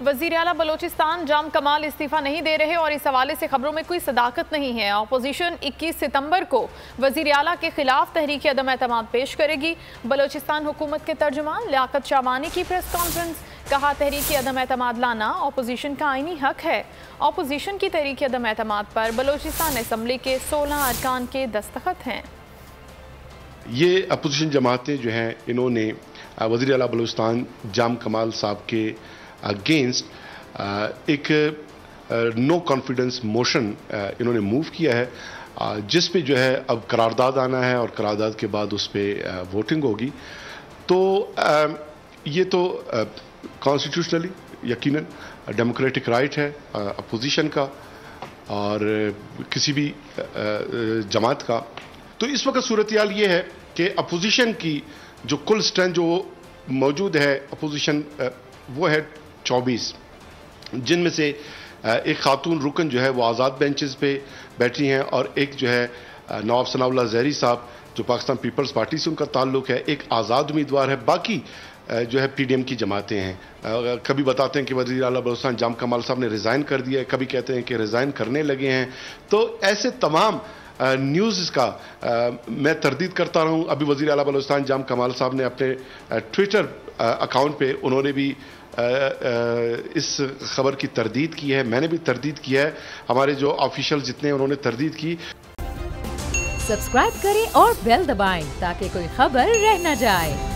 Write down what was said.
वज़ीर आला बलोचिस्तान जाम कमाल इस्तीफ़ा नहीं दे रहे और इस हवाले से खबरों में कोई सदाकत नहीं है। अपोजिशन 21 सितंबर को वज़ीर आला के खिलाफ तहरीक अदम एतमाद पेश करेगी। बलोचिस्तान हुकूमत के तर्जुमान लियाकत शामानी की प्रेस कॉन्फ्रेंस, कहा तहरीक अदम एतमाद लाना अपोजिशन का आईनी हक है। अपोजिशन की तहरीक अदम एतमाद पर बलोचिस्तान असम्बली के 16 अरकान के दस्तखत हैं। ये अपोजिशन जमातें जो हैं इन्होंने वज़ीर आला बलूचिस्तान जाम कमाल साहब के अगेंस्ट एक नो कॉन्फिडेंस मोशन इन्होंने मूव किया है, जिस पे जो है अब करारदाद आना है और करारदाद के बाद उस पर वोटिंग होगी। तो ये तो कॉन्स्टिट्यूशनली यकीनन डेमोक्रेटिक राइट है अपोजिशन का और किसी भी जमात का। तो इस वक्त सूरत-ए-हाल ये है कि अपोजिशन की जो कुल स्ट्रेंथ जो मौजूद है अपोजिशन वो है 24, जिनमें से एक खातून रुकन जो है वो आज़ाद बेंचेस पे बैठी हैं और एक जो है नवाब सनाउल्लाह ज़हरी साहब जो पाकिस्तान पीपल्स पार्टी से उनका ताल्लुक़ है, एक आज़ाद उम्मीदवार है। बाकी जो है पीडीएम की जमातें हैं। कभी बताते हैं कि वज़ीर आला बलूचिस्तान जाम कमाल साहब ने रिज़ाइन कर दिया है, कभी कहते हैं कि रिज़ाइन करने लगे हैं। तो ऐसे तमाम न्यूज़ का मैं तरदीद करता रहूं। अभी वज़ीर आला बलूचिस्तान जाम कमाल साहब ने अपने ट्विटर अकाउंट पे उन्होंने भी इस खबर की तरदीद की है, मैंने भी तरदीद किया है, हमारे जो ऑफिशियल जितने उन्होंने तरदीद की। सब्सक्राइब करें और बेल दबाएं ताकि कोई खबर रह न जाए।